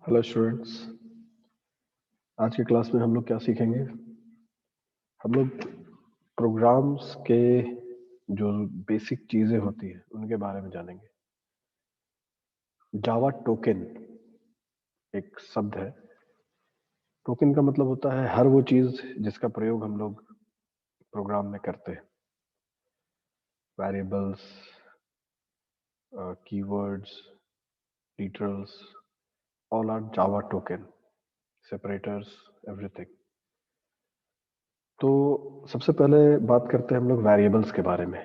Hello students. आज की class में हम लोग क्या सीखेंगे? हम लोग प्रोग्राम्स के जो बेसिक चीजें होती हैं उनके बारे में जानेंगे। जावा टोकन एक शब्द है। टोकन का मतलब होता है हर वो चीज जिसका प्रयोग हम लोग प्रोग्राम में करते हैं। Variables, keywords, literals, all are Java token, separators, everything. तो सबसे पहले बात करते हैं हम लोग वेरिएबल्स के बारे में।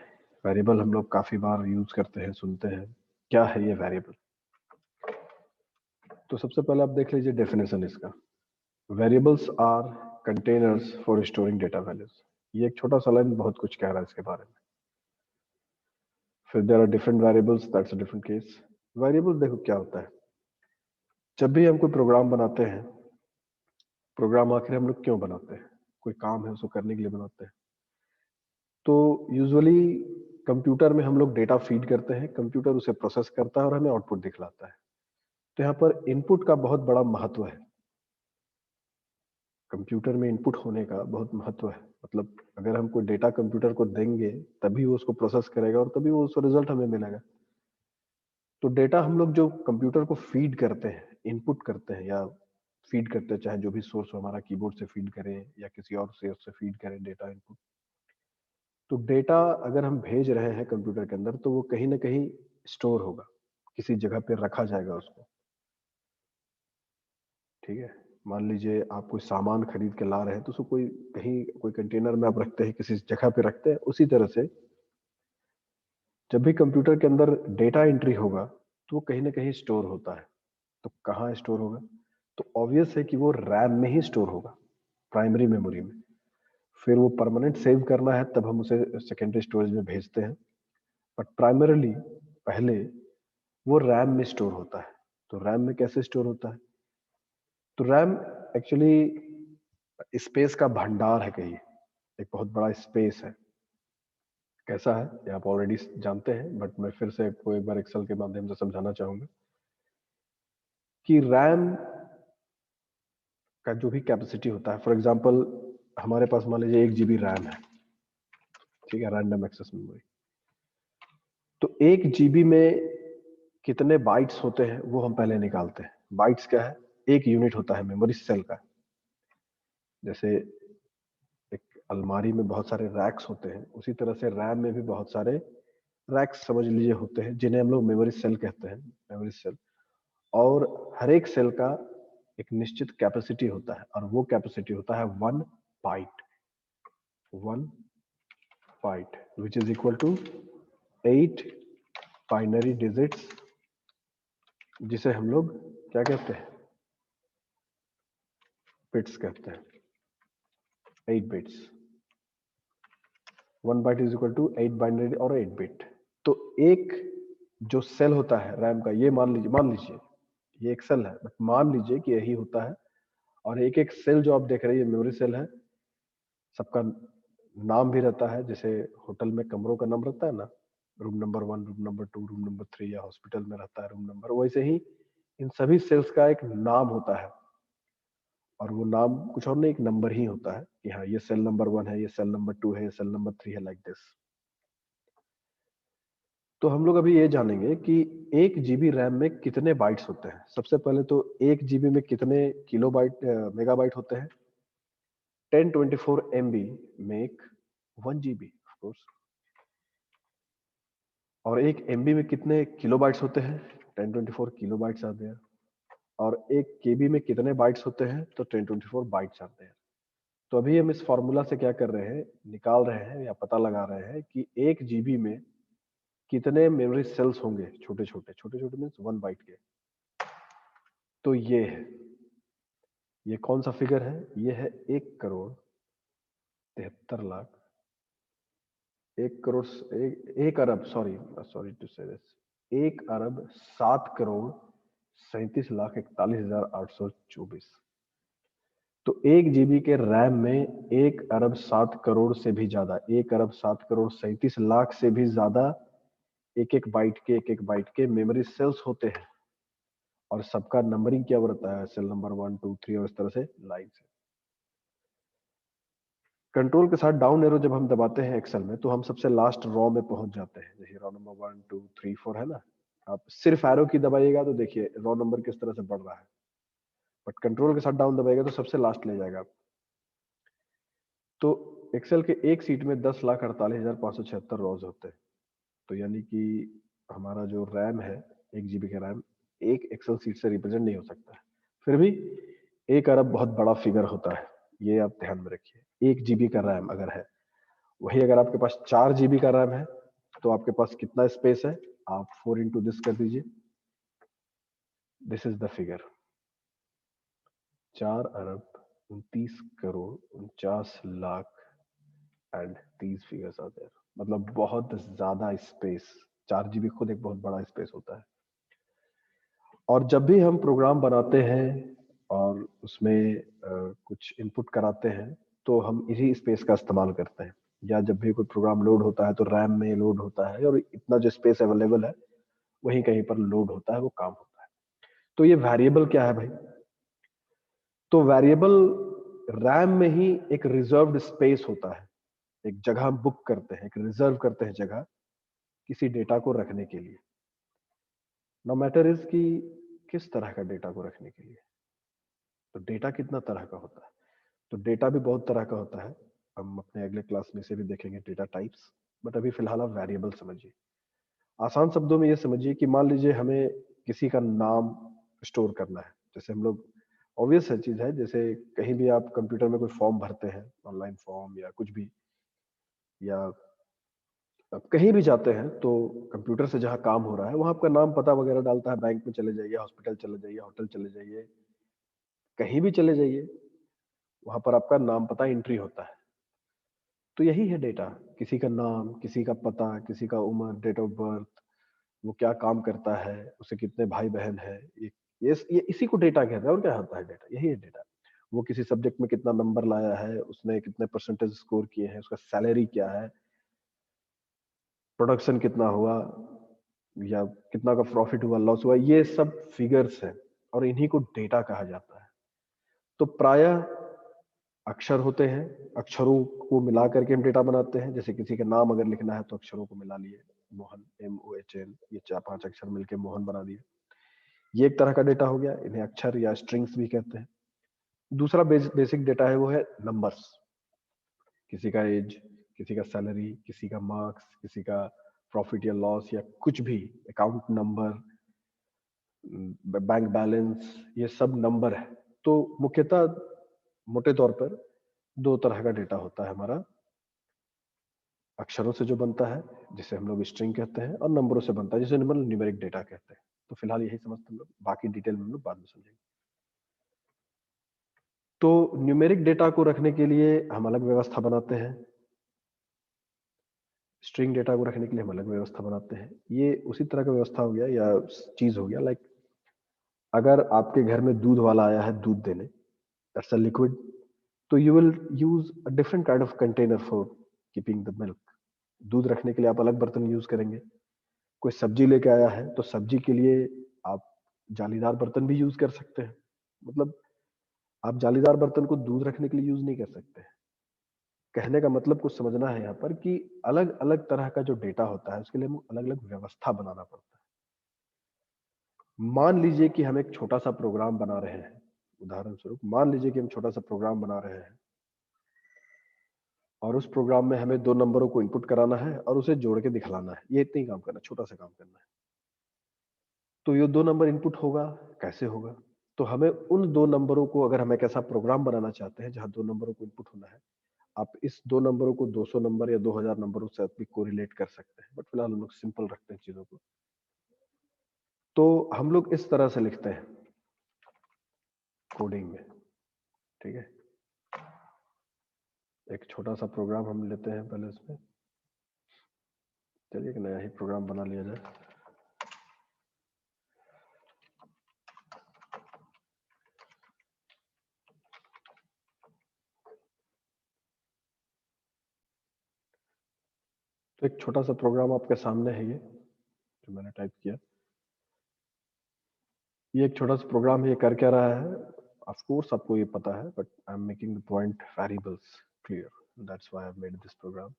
वेरिएबल हम लोग काफी बार यूज करते हैं, सुनते हैं। क्या है ये वेरिएबल? तो सबसे पहले आप देख लीजिए डेफिनेशन इसका। Variables are containers for storing data values. ये एक छोटा सा लाइन बहुत कुछ कह रहा है इसके बारे में। फिर there are different variables, that's a different case. Variable देखो क्या होता है। जब भी हम कोई प्रोग्राम बनाते हैं, प्रोग्राम आखिर हम लोग क्यों बनाते हैं? कोई काम है उसको करने के लिए बनाते हैं। तो यूजुअली कंप्यूटर में हम लोग डेटा फीड करते हैं, कंप्यूटर उसे प्रोसेस करता है और हमें आउटपुट दिखलाता है। तो यहाँ पर इनपुट का बहुत बड़ा महत्व है। कंप्यूटर में इनपुट होने का बहुत महत्व है। मतलब अगर हम कोई डेटा कंप्यूटर को देंगे तभी वो उसको प्रोसेस करेगा और तभी वो उसका रिजल्ट हमें मिलेगा। तो डेटा हम लोग जो कंप्यूटर को फीड करते हैं, इनपुट करते हैं या फीड करते हैं, चाहे जो भी सोर्स हो, हमारा कीबोर्ड से फीड करें या किसी और सोर्स से फीड करें डेटा इनपुट। तो डेटा अगर हम भेज रहे हैं कंप्यूटर के अंदर तो वो कहीं ना कहीं स्टोर होगा, किसी जगह पे रखा जाएगा उसको। ठीक है। मान लीजिए आप कोई सामान खरीद के ला रहे हैं तो उसको कोई कहीं कोई कंटेनर में आप रखते हैं, किसी जगह पे रखते हैं। उसी तरह से जब भी कंप्यूटर के अंदर डेटा एंट्री होगा तो वो कहीं ना कहीं स्टोर होता है। तो कहाँ स्टोर होगा? तो ऑब्वियस है कि वो रैम में ही स्टोर होगा, प्राइमरी मेमोरी में। फिर वो परमानेंट सेव करना है तब हम उसे सेकेंडरी स्टोरेज में भेजते हैं। बट प्राइमरीली पहले वो रैम में स्टोर होता है। तो रैम में कैसे स्टोर होता है? तो रैम एक्चुअली स्पेस का भंडार है। कहीं एक बहुत बड़ा स्पेस है। कैसा है ये आप ऑलरेडी जानते हैं, बट मैं फिर से आपको एक बार एक्सेल के माध्यम से समझाना चाहूंगा कि रैम का जो भी कैपेसिटी होता है, फॉर एग्जांपल हमारे पास मान लीजिए 1 GB रैम है। ठीक है, रैंडम एक्सेस मेमोरी। तो 1 GB में कितने बाइट्स होते हैं वो हम पहले निकालते हैं। बाइट्स क्या है? एक यूनिट होता है मेमोरी सेल का। जैसे एक अलमारी में बहुत सारे रैक्स होते हैं, उसी तरह से रैम में भी बहुत सारे रैक्स समझ लीजिए होते हैं, जिन्हें हम लोग मेमोरी सेल कहते हैं, मेमोरी सेल। और हर एक सेल का एक निश्चित कैपेसिटी होता है और वो कैपेसिटी होता है 1 byte. 1 byte which is equal to 8 binary digits, जिसे हम लोग क्या कहते हैं? बिट्स कहते हैं। 8 bits. 1 byte is equal to 8 binary और 8 बिट। तो एक जो सेल होता है रैम का, ये मान लीजिए ये एक सेल है, बट मान लीजिए कि यही होता है। और एक एक सेल जो आप देख रहे हैं ये मेमोरी सेल है। सबका नाम भी रहता है, जैसे होटल में कमरों का नाम रहता है ना, room number 1, room number 2, room number 3, या हॉस्पिटल में रहता है रूम नंबर। वैसे ही इन सभी सेल्स का एक नाम होता है और वो नाम कुछ और नहीं, एक नंबर ही होता है कि हाँ ये सेल नंबर 1 है, ये सेल नंबर 2 है, ये सेल नंबर 3 है, लाइक दिस। तो हम लोग अभी ये जानेंगे कि 1 GB रैम में कितने बाइट्स होते हैं। सबसे पहले तो 1 GB में कितने किलोबाइट मेगाबाइट होते हैं? 1024 MB make 1 GB, of course. और 1 MB में कितने किलोबाइट्स होते हैं? 1024 किलोबाइट्स आते हैं। और 1 KB में कितने बाइट्स होते हैं? तो 1024 बाइट्स आते हैं। तो अभी हम इस फॉर्मूला से क्या कर रहे हैं, निकाल रहे हैं या पता लगा रहे हैं कि 1 GB में कितने मेमोरी सेल्स होंगे, छोटे छोटे। छोटे छोटे मीन्स 1 बाइट के। तो ये है, ये कौन सा फिगर है? ये है 1 करोड़ 73 लाख, 1 करोड़, 1 अरब, सॉरी सॉरी टू से दिस, 1 अरब 7 करोड़ 37 लाख 41,824। तो 1 GB के रैम में 1 अरब 7 करोड़ से भी ज्यादा, 1 अरब 7 करोड़ 37 लाख से भी ज्यादा एक एक बाइट के मेमोरी सेल्स होते हैं। और सबका नंबरिंग क्या रहता है, सेल नंबर 1 2 3 और इस तरह से लाइन से। कंट्रोल के साथ डाउन एरो जब हम दबाते हैं एक्सेल में तो हम सबसे लास्ट रो में पहुंच जाते हैं। जैसे रो नंबर 1 2 3 4 है ना, आप सिर्फ एरो की दबाइएगा तो देखिए रो नंबर किस तरह से बढ़ रहा है, बट कंट्रोल के साथ डाउन दबाइएगा तो सबसे लास्ट ले जाएगा। तो एक्सेल के एक सीट में 10,48,576 रोज होते हैं। तो यानी कि हमारा जो रैम है 1 GB का रैम एक एक्सेल सीट से रिप्रेजेंट नहीं हो सकता है। फिर भी 1 अरब बहुत बड़ा फिगर होता है, ये आप ध्यान में रखिए। 1 GB का रैम अगर है, वही अगर आपके पास 4 GB का रैम है तो आपके पास कितना स्पेस है, आप 4 इंटू दिस कर दीजिए। दिस इज द फिगर, 4 अरब 29 crore 49 lakh and these figures are there. मतलब बहुत ज्यादा स्पेस, 4 GB खुद एक बहुत बड़ा स्पेस होता है। और जब भी हम प्रोग्राम बनाते हैं और उसमें कुछ इनपुट कराते हैं तो हम इसी स्पेस का इस्तेमाल करते हैं। या जब भी कोई प्रोग्राम लोड होता है तो रैम में लोड होता है और इतना जो स्पेस अवेलेबल है वहीं कहीं पर लोड होता है, वो काम होता है। तो ये वेरिएबल क्या है भाई, तो वेरिएबल रैम में ही एक रिजर्व्ड स्पेस होता है, एक जगह हम बुक करते हैं, एक रिजर्व करते हैं जगह किसी डेटा को रखने के लिए। नो मैटर इज कि किस तरह का डेटा को रखने के लिए। तो डेटा कितना तरह का होता है, तो डेटा भी बहुत तरह का होता है। हम अपने अगले क्लास में से भी देखेंगे डेटा टाइप्स, बट अभी फिलहाल आप वेरिएबल समझिए। आसान शब्दों में ये समझिए कि मान लीजिए हमें किसी का नाम स्टोर करना है। जैसे हम लोग, ऑब्वियस है चीज है, जैसे कहीं भी आप कंप्यूटर में कोई फॉर्म भरते हैं, ऑनलाइन फॉर्म या कुछ भी, या आप कहीं भी जाते हैं तो कंप्यूटर से जहाँ काम हो रहा है वहाँ आपका नाम पता वगैरह डालता है। बैंक में चले जाइए, हॉस्पिटल चले जाइए, होटल चले जाइए, कहीं भी चले जाइए, वहां पर आपका नाम पता एंट्री होता है। तो यही है डेटा, किसी का नाम, किसी का पता, किसी का उम्र, डेट ऑफ बर्थ, वो क्या काम करता है, उसे कितने भाई बहन है, ये इसी को डेटा कहते हैं। और क्या होता है डेटा, यही है डेटा। वो किसी सब्जेक्ट में कितना नंबर लाया है, उसने कितने परसेंटेज स्कोर किए हैं, उसका सैलरी क्या है, प्रोडक्शन कितना हुआ, या कितना का प्रॉफिट हुआ, लॉस हुआ, ये सब फिगर्स है और इन्हीं को डेटा कहा जाता है। तो प्रायः अक्षर होते हैं, अक्षरों को मिला करके हम डेटा बनाते हैं। जैसे किसी का नाम अगर लिखना है तो अक्षरों को मिला लिए, मोहन, MOHN, ये 4 5 अक्षर मिलके मोहन बना दिए। ये एक तरह का डेटा हो गया, इन्हें अक्षर या स्ट्रिंग्स भी कहते हैं। दूसरा बेसिक डेटा है वो है नंबर्स, किसी का एज, किसी का सैलरी, किसी का मार्क्स, किसी का प्रॉफिट या लॉस या कुछ भी, अकाउंट नंबर, बैंक बैलेंस, ये सब नंबर है। तो मुख्यतः मोटे तौर पर 2 तरह का डेटा होता है हमारा, अक्षरों से जो बनता है जिसे हम लोग स्ट्रिंग कहते हैं, और नंबरों से बनता है जिसे न्यूमेरिक डेटा कहते हैं। तो फिलहाल यही समझते हम लोग, बाकी डिटेल में हम लोग बाद में समझेंगे। तो न्यूमेरिक डेटा को रखने के लिए हम अलग व्यवस्था बनाते हैं, स्ट्रिंग डेटा को रखने के लिए हम अलग व्यवस्था बनाते हैं। ये उसी तरह का व्यवस्था हो गया या चीज हो गया, लाइक अगर आपके घर में दूध वाला आया है दूध देने, दैट्स अ लिक्विड, तो you will use a different kind of container for keeping the milk. दूध रखने के लिए आप अलग बर्तन यूज करेंगे। कोई सब्जी लेके आया है तो सब्जी के लिए आप जालीदार बर्तन भी यूज कर सकते हैं। मतलब आप जालीदार बर्तन को दूध रखने के लिए यूज नहीं कर सकते। कहने का मतलब कुछ समझना है यहाँ पर कि अलग अलग तरह का जो डेटा होता है उसके लिए हमें अलग अलग व्यवस्था बनाना पड़ता है। मान लीजिए कि हम एक छोटा सा प्रोग्राम बना रहे हैं, उदाहरण स्वरूप मान लीजिए कि हम छोटा सा प्रोग्राम बना रहे हैं और उस प्रोग्राम में हमें 2 नंबरों को इनपुट कराना है और उसे जोड़ के दिखलाना है। ये इतना ही काम करना है, छोटा सा काम करना है। तो ये 2 नंबर इनपुट होगा, कैसे होगा, तो हमें उन 2 नंबरों को, अगर हम एक ऐसा प्रोग्राम बनाना चाहते हैं जहां 2 नंबरों को इनपुट होना है, आप इस 2 नंबरों को 200 नंबर या 2000 नंबरों से भी कोरिलेट कर सकते हैं, बट फिलहाल हम लोग सिंपल रखते हैं चीजों को। तो हम लोग इस तरह से लिखते हैं कोडिंग में, ठीक है। एक छोटा सा प्रोग्राम हम लेते हैं पहले इसमें, चलिए एक नया ही प्रोग्राम बना लिया जाए। तो एक छोटा सा प्रोग्राम आपके सामने है, ये जो मैंने टाइप किया। ये एक छोटा सा प्रोग्राम ये कर क्या रहा है, ऑफ कोर्स आपको ये पता है, but I am making the point variables clear, that's why I made this program.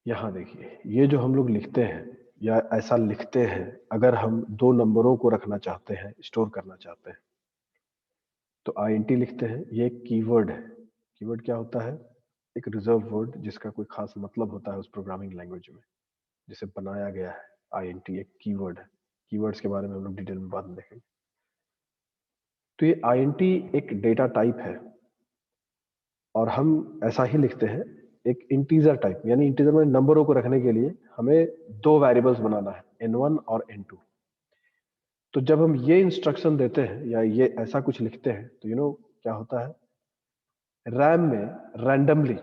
यहाँ देखिए, ये जो हम लोग लिखते हैं या ऐसा लिखते हैं, अगर हम दो नंबरों को रखना चाहते हैं, स्टोर करना चाहते हैं, तो आईएनटी लिखते हैं। ये एक कीवर्ड है। कीवर्ड क्या होता है? एक रिजर्व वर्ड जिसका कोई खास मतलब होता है उस प्रोग्रामिंग लैंग्वेज में, जिसे बनाया गया है। आईएनटी एक कीवर्ड है। कीवर्ड्स के बारे में हम लोग डिटेल में बाद में देखेंगे। तो ये आईएनटी एक डेटा टाइप है, और हम ऐसा ही लिखते हैं एक इंटीजर टाइप, यानी इंटीजर में नंबरों को रखने के लिए हमें दो वेरिएबल्स बनाना है, n1 और n2। तो जब हम ये इंस्ट्रक्शन देते हैं या ये ऐसा कुछ लिखते हैं, तो क्या होता है, रैम में रैंडमली,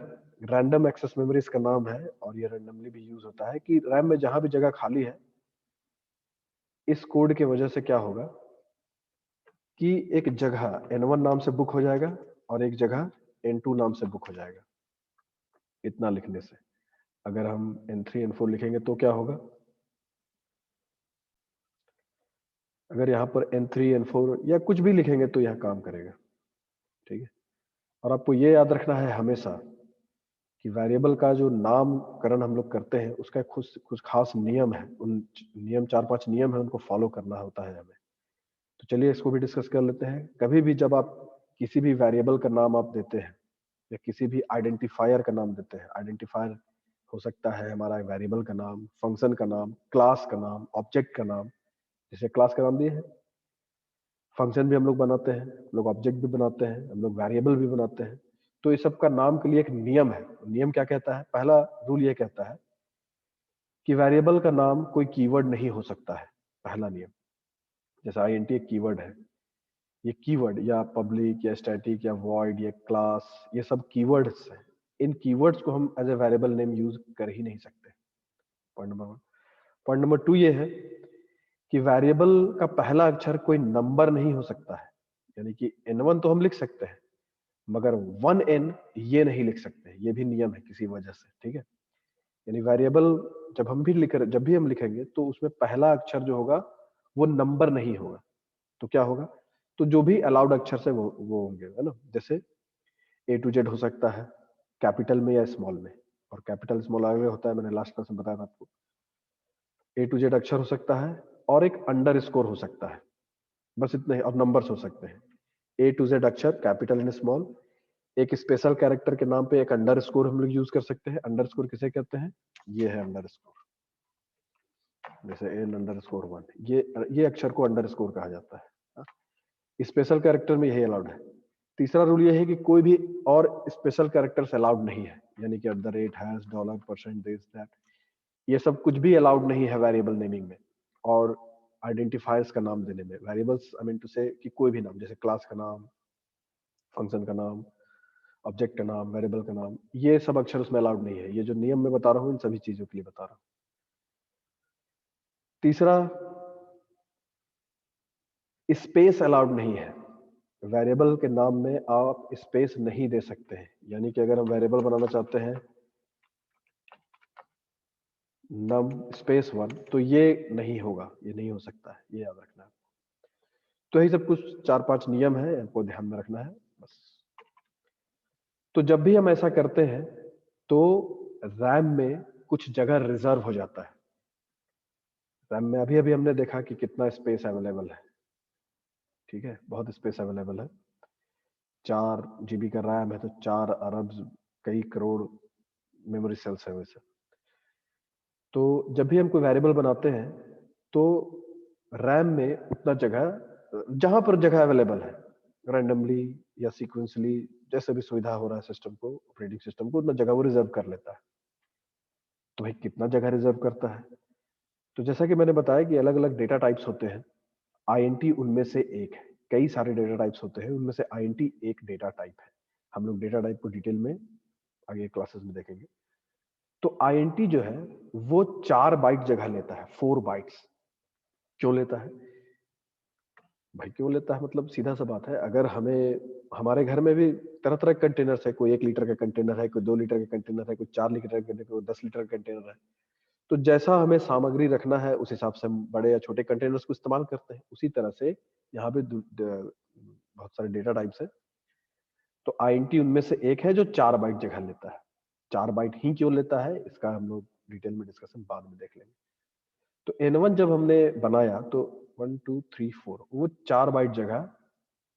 रैंडम एक्सेस मेमोरी इसका नाम है, और ये रैंडमली भी यूज होता है कि रैम में जहां भी जगह खाली है, इस कोड की वजह से क्या होगा कि एक जगह n1 नाम से बुक हो जाएगा और एक जगह n2 नाम से बुक हो जाएगा। इतना लिखने से अगर हम n3 n4 लिखेंगे तो क्या होगा, अगर यहाँ पर n3 n4 या कुछ भी लिखेंगे तो यह काम करेगा। ठीक है। और आपको ये याद रखना है हमेशा कि वेरिएबल का जो नामकरण हम लोग करते हैं, उसका कुछ कुछ खास नियम है। उन नियम, 4-5 नियम है, उनको फॉलो करना होता है हमें। तो चलिए इसको भी डिस्कस कर लेते हैं। कभी भी जब आप किसी भी वेरिएबल का नाम आप देते हैं या किसी भी आइडेंटिफायर का नाम देते हैं, आइडेंटिफायर हो सकता है हमारा वेरिएबल का नाम, फंक्शन का नाम, क्लास का नाम, ऑब्जेक्ट का नाम। जैसे क्लास का नाम दिए है, फंक्शन भी हम लोग बनाते हैं, हम लोग ऑब्जेक्ट भी बनाते हैं, हम लोग वेरिएबल भी बनाते हैं। तो इस सब का नाम के लिए एक नियम है। नियम क्या कहता है? पहला रूल ये कहता है कि वेरिएबल का नाम कोई कीवर्ड नहीं हो सकता है। पहला नियम। जैसे आईएनटी एक कीवर्ड है, ये कीवर्ड या पब्लिक या स्टैटिक या वॉइड या क्लास, ये सब कीवर्ड्स हैं। इन कीवर्ड्स को हम as a variable name use कर ही नहीं सकते। Point number 1। पॉइंट नंबर 2 ये है कि वेरिएबल का पहला अक्षर कोई नंबर नहीं हो सकता है। यानी कि n1 तो हम लिख सकते हैं, मगर 1n ये नहीं लिख सकते। ये भी नियम है किसी वजह से। ठीक है। यानी वेरिएबल जब भी हम लिखेंगे तो उसमें पहला अक्षर जो होगा वो नंबर नहीं होगा। तो क्या होगा? तो जो भी अलाउड अक्षर से वो होंगे, है ना। जैसे ए टू जेड हो सकता है, कैपिटल में या स्मॉल में। और कैपिटल स्मॉल आगे होता है, मैंने लास्ट क्लास में बताया था आपको। ए टू जेड अक्षर हो सकता है, और एक अंडर स्कोर हो सकता है, बस इतने ही। और नंबर्स हो सकते हैं। ए टू जेड अक्षर, कैपिटल एंड स्मॉल। एक स्पेशल कैरेक्टर के नाम पे एक अंडर स्कोर हम लोग यूज कर सकते हैं। अंडर स्कोर किसे कहते हैं? ये है अंडर स्कोर। जैसे एन अंडर स्कोर 1, ये अक्षर को अंडर स्कोर कहा जाता है। स्पेशल कैरेक्टर में यही अलाउड है। तीसरा रूल ये है कि कोई भी और स्पेशल कैरेक्टर्स अलाउड नहीं है, यानी कि @ hash, dollar, percent, this that, ये सब कुछ भी अलाउड नहीं है वेरिएबल नेमिंग में और आइडेंटिफायर्स का नाम देने में। वेरिएबल्स आई मीन टू से कि कोई भी नाम, जैसे क्लास का नाम, फंक्शन का नाम, ऑब्जेक्ट का नाम, वेरिएबल का नाम, ये सब अक्षर उसमें अलाउड नहीं है। ये जो नियम मैं बता रहा हूँ इन सभी चीजों के लिए बता रहा हूँ। तीसरा, स्पेस अलाउड नहीं है। वेरिएबल के नाम में आप स्पेस नहीं दे सकते हैं। यानी कि अगर हम वेरिएबल बनाना चाहते हैं num स्पेस 1, तो ये नहीं होगा, ये नहीं हो सकता है। ये याद रखना है। तो यही सब कुछ 4-5 नियम है, आपको ध्यान में रखना है बस। तो जब भी हम ऐसा करते हैं तो रैम में कुछ जगह रिजर्व हो जाता है। रैम में अभी अभी हमने देखा कि कितना स्पेस अवेलेबल है। ठीक है, बहुत स्पेस अवेलेबल है। 4 GB का रैम है, तो 4 अरब कई करोड़ मेमोरी सेल्स है वैसे। तो जब भी हम कोई वेरिएबल बनाते हैं तो रैम में उतना जगह, जहां पर जगह अवेलेबल है, रैंडमली या सीक्वेंसली, जैसे भी सुविधा हो रहा है सिस्टम को, ऑपरेटिंग सिस्टम को, उतना जगह वो रिजर्व कर लेता है। तो भाई कितना जगह रिजर्व करता है? तो जैसा कि मैंने बताया कि अलग अलग डेटा टाइप्स होते हैं। आईएनटी उनमें से एक है। कई सारे डेटा टाइप्स होते हैं, उनमें से आईएनटी एक डेटा टाइप है। हम लोग डेटा टाइप को डिटेल में आगे क्लासेस में देखेंगे। तो आईएनटी जो है वो 4 बाइट जगह लेता है, 4 बाइट्स। क्यों लेता है भाई? क्यों लेता है मतलब सीधा सा बात है। अगर हमें, हमारे घर में भी तरह तरह के कंटेनर्स है। कोई 1 लीटर का कंटेनर है, कोई 2 लीटर का कंटेनर है, कोई 4 लीटर का कंटेनर, कोई 10 लीटर का कंटेनर है। तो जैसा हमें सामग्री रखना है उस हिसाब से हम बड़े या छोटे कंटेनर्स को इस्तेमाल करते हैं। उसी तरह से यहाँ पे बहुत सारे डेटा टाइप्स है। तो आईएनटी उनमें से एक है जो 4 बाइट जगह लेता है। 4 बाइट ही क्यों लेता है इसका हम लोग डिटेल में डिस्कशन बाद में देख लेंगे। तो N1 जब हमने बनाया तो 1 2 3 4 वो 4 बाइट जगह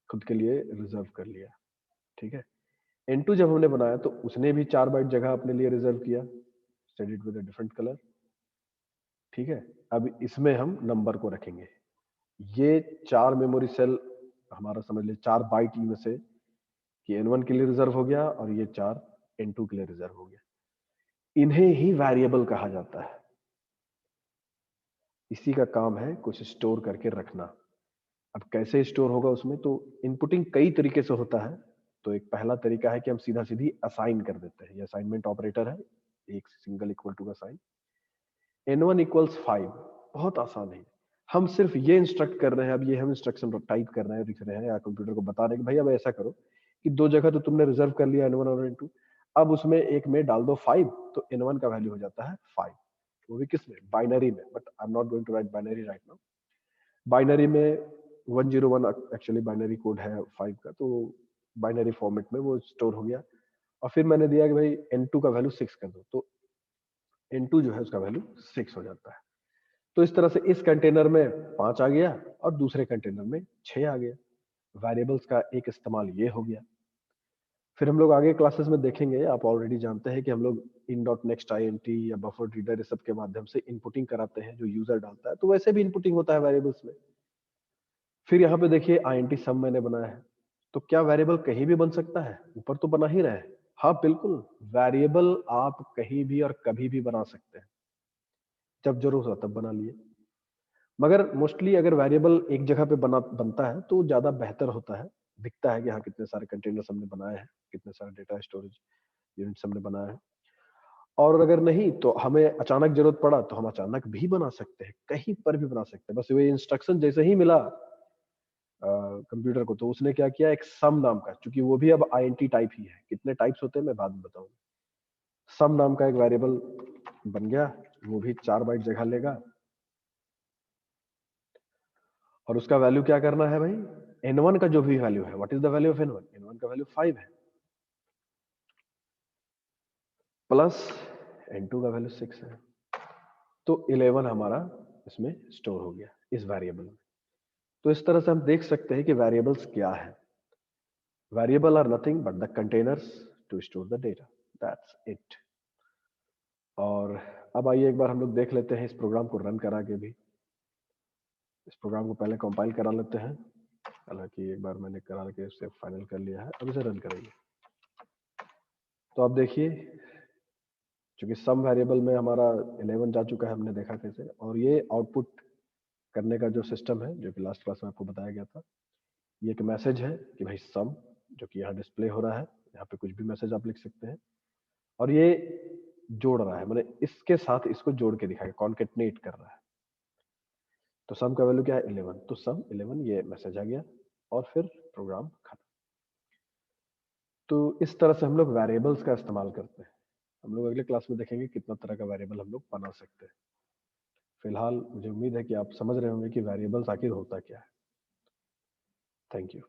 खुद के लिए रिजर्व कर लिया। ठीक है। N2 जब हमने बनाया तो उसने भी 4 बाइट जगह अपने लिए रिजर्व किया, set it with a different colour. ठीक है। अब इसमें हम नंबर को रखेंगे। ये 4 मेमोरी सेल हमारा समझ ले 4 बाइट में से कि N1 के लिए रिजर्व हो गया और ये 4 N2 के लिए रिजर्व हो गया। इन्हें ही वेरिएबल कहा जाता है। इसी का काम है कुछ स्टोर करके रखना। अब कैसे स्टोर होगा उसमें, तो इनपुटिंग कई तरीके से होता है। तो एक पहला तरीका है कि हम सीधा सीधी असाइन कर देते हैं। ये असाइनमेंट ऑपरेटर है, एक सिंगल इक्वल टू का साइन। N1 इक्वल्स 5, बहुत आसान है। हम सिर्फ ये इंस्ट्रक्ट कर रहे हैं, अब ये हम इंस्ट्रक्शन टाइप कर रहे हैं, लिख रहे हैं या कंप्यूटर को बता रहे हैं कि भाई अब ऐसा करो कि 2 जगह तो तुमने रिजर्व कर लिया N1 और N2, अब उसमें एक में डाल दो 5, तो N1 का वैल्यू हो जाता है 5। वो भी किस में, बाइनरी में, but I am not going to write binary right now. Binary में 101 एक्चुअली बाइनरी कोड है 5 का, तो बाइनरी फॉर्मेट में वो स्टोर हो गया। और फिर मैंने दिया कि भाई N2 का वैल्यू 6 कर दो, तो N2 जो है उसका वैल्यू 6 हो जाता है। तो इस तरह से इस कंटेनर में 5 आ गया और दूसरे कंटेनर में 6 आ गया। वेरिएबल्स का एक इस्तेमाल ये हो गया। फिर हम लोग आगे क्लासेस में देखेंगे, आप ऑलरेडी जानते हैं कि हम लोग इन डॉट नेक्स्ट आईएनटी या बफर रीडर इस सब के माध्यम से इनपुटिंग कराते हैं जो यूजर डालता है, तो वैसे भी इनपुटिंग होता है वेरिएबल्स में। फिर यहाँ पे देखिए आईएनटी सम मैंने बनाया है। तो क्या वेरिएबल कहीं भी बन सकता है? ऊपर तो बना ही रहा है। हाँ बिल्कुल, वेरिएबल आप कहीं भी और कभी भी बना सकते हैं, जब जरूरत हो तब बना लिए। मगर मोस्टली अगर वेरिएबल एक जगह पे बनता है तो ज्यादा बेहतर होता है। दिखता है कि हाँ कितने सारे कंटेनर्स हमने बनाए हैं, कितने सारे डेटा स्टोरेज यूनिट्स हमने बनाया है। और अगर नहीं तो हमें अचानक जरूरत पड़ा तो हम अचानक भी बना सकते हैं, कहीं पर भी बना सकते हैं। बस वो इंस्ट्रक्शन जैसे ही मिला कंप्यूटर को, तो उसने क्या किया, एक सम नाम का, क्योंकि वो भी अब आईएनटी टाइप ही है, कितने टाइप्स होते हैं मैं बाद में बताऊंगा। सम नाम का एक वेरिएबल बन गया, वो भी 4 बाइट जगह लेगा। और उसका वैल्यू क्या करना है भाई, N1 का जो भी वैल्यू है, what is the value of N1? N1 का वैल्यू 5 है, प्लस N2 का वैल्यू 6 है, तो 11 हमारा इसमें स्टोर हो गया इस वेरिएबल में। तो इस तरह से हम देख सकते हैं कि वेरिएबल्स क्या है। Variable are nothing but the containers to store the data, that's it. और अब आइए एक बार हम लोग देख लेते हैं इस प्रोग्राम को रन करा के भी। इस प्रोग्राम को पहले कंपाइल करा लेते हैं, हालांकि एक बार मैंने करा के इसे फाइनल कर लिया है, अब इसे रन करेंगे। तो आप देखिए, क्योंकि सम वेरिएबल में हमारा 11 जा चुका है, हमने देखा कैसे। और ये आउटपुट करने का जो सिस्टम है, जो कि लास्ट क्लास में आपको बताया गया था, ये एक मैसेज है कि भाई सम, जो कि यहाँ डिस्प्ले हो रहा है, यहाँ पे कुछ भी मैसेज आप लिख सकते हैं। और ये जोड़ रहा है, मैंने इसके साथ इसको जोड़ के दिखाया, कॉन्केटनेट कर रहा है। तो सम का वैल्यू क्या है, 11, तो सम 11 ये मैसेज आ गया और फिर प्रोग्राम खत्म। तो इस तरह से हम लोग वेरिएबल्स का इस्तेमाल करते हैं। हम लोग अगले क्लास में देखेंगे कितना तरह का वेरिएबल हम लोग बना सकते हैं। फिलहाल मुझे उम्मीद है कि आप समझ रहे होंगे कि वेरिएबल्स आखिर होता क्या है। Thank you.